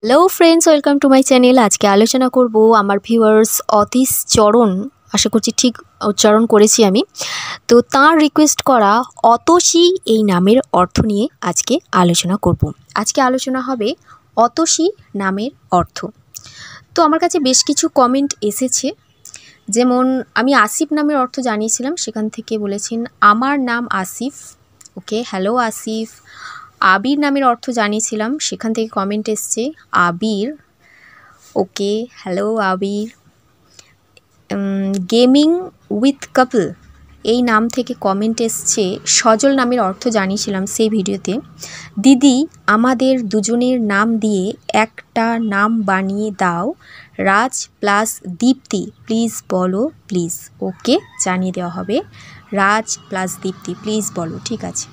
Hello friends, welcome to my channel. आज के आलोचना करब आमार ভিউয়ার্স অতীশ চরণ, आशा करছি ठीक उच्चारण करेছি আমি। तो तार रिक्वेस्ट करा অতসী এই নামের অর্থ নিয়ে আজকে আলোচনা করব। আজকে আলোচনা হবে অতসী নামের অর্থ। তো আমার কাছে বেশ কিছু কমেন্ট এসেছে, যেমন আমি আসিফ নামের অর্থ জানিয়েছিলাম, সেখান থেকে বলেছেন আমার নাম আসিফ। ওকে, হ্যালো আসিফ। আবির নামের অর্থ জানিয়েছিলাম, সেখান থেকে কমেন্ট এসছে আবির। ওকে, হ্যালো আবির। গেমিং উইথ কাপল এই নাম থেকে কমেন্ট এসছে সজল নামের অর্থ জানিয়েছিলাম সেই ভিডিওতে। দিদি আমাদের দুজনের নাম দিয়ে একটা নাম বানিয়ে দাও, রাজ প্লাস দীপ্তি, প্লিজ বলো প্লিজ। ওকে, জানিয়ে দেওয়া হবে, রাজ প্লাস দীপ্তি, প্লিজ বলো। ঠিক আছে।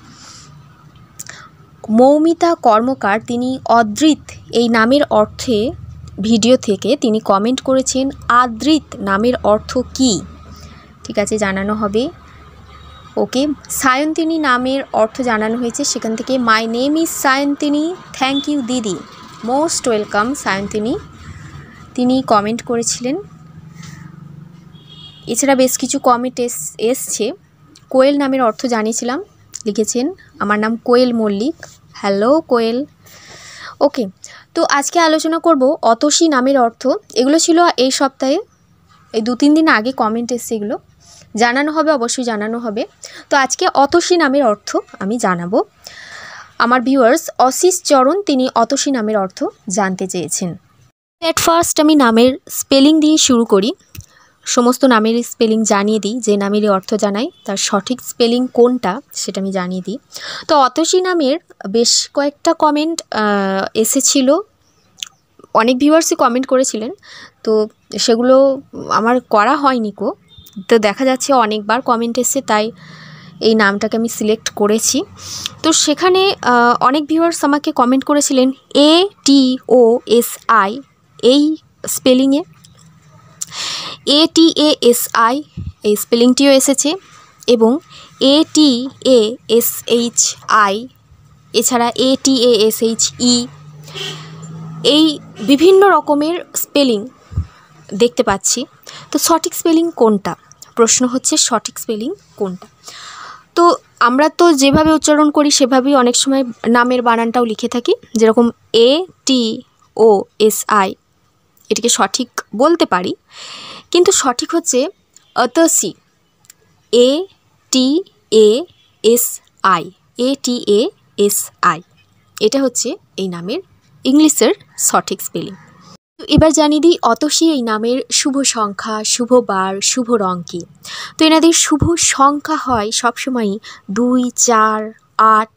মৌমিতা কর্মকার তিনি অদ্রিত এই নামের অর্থে ভিডিও থেকে তিনি কমেন্ট করেছেন আদ্রিত নামের অর্থ কি। ঠিক আছে, জানানো হবে। ওকে, সায়ন্তিনী নামের অর্থ জানানো হয়েছে, সেখান থেকে my name is Sayantini, thank you দিদি, মোস্ট ওয়েলকাম সায়ন্তিনী, তিনি কমেন্ট করেছিলেন। এছাড়া বেশ কিছু কমেন্ট এসছে। কোয়েল নামের অর্থ জানিয়েছিলাম, লিখেছেন আমার নাম কোয়েল মল্লিক, হ্যালো কোয়েল। ওকে, তো আজকে আলোচনা করব অতসী নামের অর্থ। এগুলো ছিল এই সপ্তাহে, এই 2-3 দিন আগে কমেন্ট এসছে, এগুলো জানানো হবে, অবশ্যই জানানো হবে। তো আজকে অতসী নামের অর্থ আমি জানাবো। আমার ভিউয়ার্স অশিস চরণ তিনি অতসী নামের অর্থ জানতে চেয়েছেন। এট ফার্স্ট আমি নামের স্পেলিং দিয়ে শুরু করি, সমস্ত নামের স্পেলিং জানিয়ে দিই, যে নামেরই অর্থ জানাই তার সঠিক স্পেলিং কোনটা সেটা আমি জানিয়ে দিই। তো অতসী নামের বেশ কয়েকটা কমেন্ট এসেছিল, অনেক ভিউয়ার্সই কমেন্ট করেছিলেন, তো সেগুলো আমার করা হয়নি কো। তো দেখা যাচ্ছে অনেকবার কমেন্ট এসছে, তাই এই নামটাকে আমি সিলেক্ট করেছি। তো সেখানে অনেক ভিউয়ার্স আমাকে কমেন্ট করেছিলেন ATOSI এই স্পেলিংয়ে, ATASI এই স্পেলিংটিও এসেছে, এবং ATASHI, এছাড়া ATASHE, এই বিভিন্ন রকমের স্পেলিং দেখতে পাচ্ছি। তো সঠিক স্পেলিং কোনটা, প্রশ্ন হচ্ছে সঠিক স্পেলিং কোনটা। তো আমরা তো যেভাবে উচ্চারণ করি সেভাবেই অনেক সময় নামের বানানটাও লিখে থাকি, যেরকম ATOSI, এটিকে সঠিক বলতে পারি, কিন্তু সঠিক হচ্ছে অতসী, ATASI, ATASI, এটা হচ্ছে এই নামের ইংলিশের সঠিক স্পেলিং। তো এবার জানিয়ে দিই অতসী এই নামের শুভ সংখ্যা, শুভ বার, শুভ রং কী। তো এনাদের শুভ সংখ্যা হয় সবসময়ই 2, 4, 8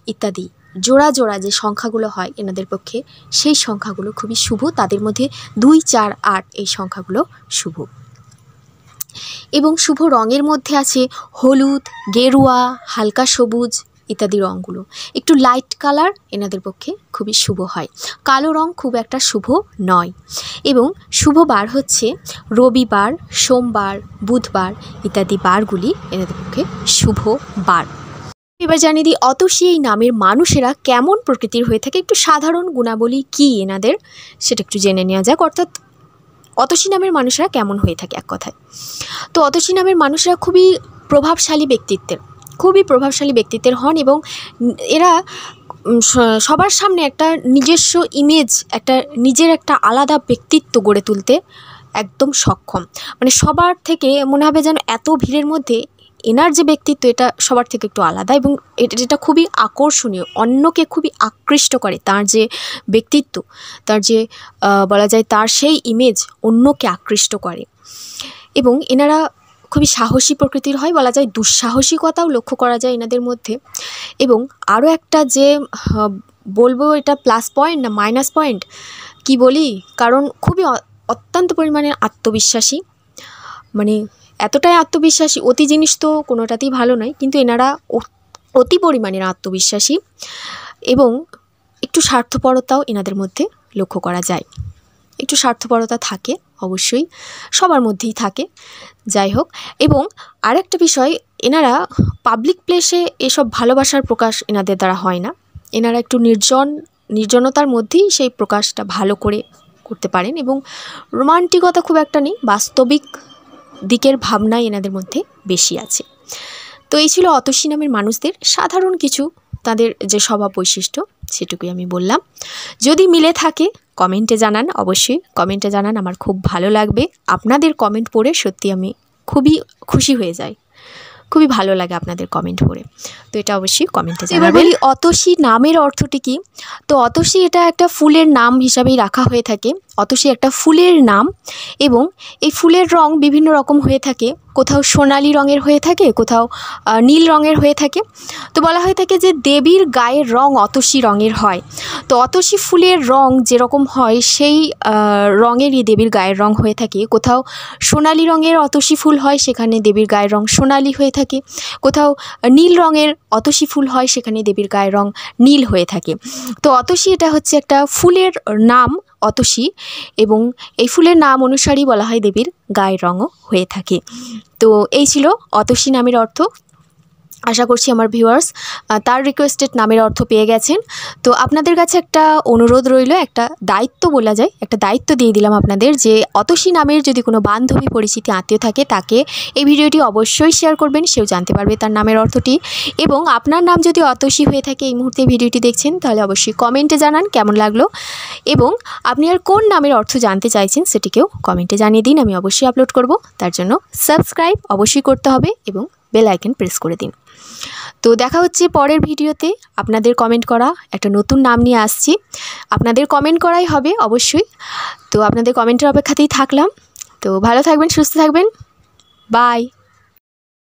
ইত্যাদি, জোড়া জোড়া যে সংখ্যাগুলো হয় এনাদের পক্ষে, সেই সংখ্যাগুলো খুবই শুভ। তাদের মধ্যে 2, 4, 8 এই সংখ্যাগুলো শুভ। এবং শুভ রঙের মধ্যে আছে হলুদ, গেরুয়া, হালকা সবুজ ইত্যাদি রঙগুলো। একটু লাইট কালার এনাদের পক্ষে খুবই শুভ হয়, কালো রং খুব একটা শুভ নয়। এবং শুভ বার হচ্ছে রবিবার, সোমবার, বুধবার ইত্যাদি বারগুলি এনাদের পক্ষে শুভ বার। এবার জানিয়ে দিই অতসী এই নামের মানুষেরা কেমন প্রকৃতির হয়ে থাকে, একটু সাধারণ গুণাবলী কী এনাদের সেটা একটু জেনে নেওয়া যাক, অর্থাৎ অতসী নামের মানুষেরা কেমন হয়ে থাকে এক কথায়। তো অতসী নামের মানুষেরা খুবই প্রভাবশালী ব্যক্তিত্বের হন, এবং এরা সবার সামনে একটা নিজস্ব ইমেজ, নিজের একটা আলাদা ব্যক্তিত্ব গড়ে তুলতে একদম সক্ষম। মানে সবার থেকে মনে হবে যেন এত ভিড়ের মধ্যে এনার যে ব্যক্তিত্ব এটা সবার থেকে একটু আলাদা, এবং যেটা খুবই আকর্ষণীয়, অন্যকে খুবই আকৃষ্ট করে। তার যে ব্যক্তিত্ব, তার যে বলা যায় তার সেই ইমেজ অন্যকে আকৃষ্ট করে। এবং এনারা খুবই সাহসী প্রকৃতির হয়, বলা যায় দুঃসাহসিকতাও লক্ষ্য করা যায় এনাদের মধ্যে। এবং আরও একটা যে বলবো, এটা প্লাস পয়েন্ট না মাইনাস পয়েন্ট কি বলি, কারণ খুবই অত্যন্ত পরিমাণে আত্মবিশ্বাসী, মানে এতটাই আত্মবিশ্বাসী, অতি জিনিস তো কোনোটাতেই ভালো নয়, কিন্তু এনারা অতি পরিমাণের আত্মবিশ্বাসী, এবং একটু স্বার্থপরতাও এনাদের মধ্যে লক্ষ্য করা যায়। একটু স্বার্থপরতা থাকে, অবশ্যই সবার মধ্যেই থাকে, যাই হোক। এবং আর একটা বিষয়, এনারা পাবলিক প্লেসে এসব ভালোবাসার প্রকাশ এনাদের দ্বারা হয় না, এনারা একটু নির্জনতার মধ্যেই সেই প্রকাশটা ভালো করে করতে পারেন এবং রোমান্টিকতা খুব একটা নেই, বাস্তবিক দিকের ভাবনাই এনাদের মধ্যে বেশি আছে। তো এই ছিল অতসী নামের মানুষদের সাধারণ কিছু তাদের যে স্বভাব বৈশিষ্ট্য, সেটুকুই আমি বললাম। যদি মিলে থাকে কমেন্টে জানান, অবশ্যই কমেন্টে জানান, আমার খুব ভালো লাগবে। আপনাদের কমেন্ট পড়ে সত্যি আমি খুবই খুশি হয়ে যাই, খুবই ভালো লাগে আপনাদের কমেন্ট পড়ে। তো এটা অবশ্যই কমেন্টে জানাবেন। এবার বলি অতসী নামের অর্থটি কী। তো অতসী এটা একটা ফুলের নাম হিসাবেই রাখা হয়ে থাকে। অতসী একটা ফুলের নাম এবং এই ফুলের রং বিভিন্ন রকম হয়ে থাকে, কোথাও সোনালি রঙের হয়ে থাকে, কোথাও নীল রঙের হয়ে থাকে। তো বলা হয়ে থাকে যে দেবীর গায়ের রং অতসী রঙের হয়। তো অতসী ফুলের রং যেরকম হয় সেই রঙেরই দেবীর গায়ের রং হয়ে থাকে। কোথাও সোনালি রঙের অতসী ফুল হয়, সেখানে দেবীর গায়ের রং সোনালি হয়ে থাকে। কোথাও নীল রঙের অতসী ফুল হয়, সেখানে দেবীর গায়ের রং নীল হয়ে থাকে। তো অতসী এটা হচ্ছে একটা ফুলের নাম অতসী, এবং এই ফুলের নাম অনুসারেই বলা হয় দেবীর গায়ের রঙও হয়ে থাকে। তো এই ছিল অতসী নামের অর্থ। আশা করছি আমার ভিউয়ার্স তার রিকোয়েস্টেড নামের অর্থ পেয়ে গেছেন। তো আপনাদের কাছে একটা অনুরোধ রইল, একটা দায়িত্ব বলা যায়, একটা দায়িত্ব দিয়ে দিলাম আপনাদের, যে অতসী নামের যদি কোনো বান্ধবী পরিচিতি আত্মীয় থাকে তাকে এই ভিডিওটি অবশ্যই শেয়ার করবেন, সেও জানতে পারবে তার নামের অর্থটি। এবং আপনার নাম যদি অতসী হয়ে থাকে, এই মুহূর্তে ভিডিওটি দেখছেন, তাহলে অবশ্যই কমেন্টে জানান কেমন লাগলো, এবং আপনি আর কোন নামের অর্থ জানতে চাইছেন সেটিকেও কমেন্টে জানিয়ে দিন, আমি অবশ্যই আপলোড করব। তার জন্য সাবস্ক্রাইব অবশ্যই করতে হবে এবং বেল আইকন প্রেস করে দিন। তো দেখা হচ্ছে পরের ভিডিওতে। আপনাদের কমেন্ট করা একটা নতুন নাম নিয়ে আসছি, আপনাদের কমেন্ট করাই হবে অবশ্যই। তো আপনাদের কমেন্টের অপেক্ষাতেই থাকলাম। তো ভালো থাকবেন, সুস্থ থাকবেন, বাই।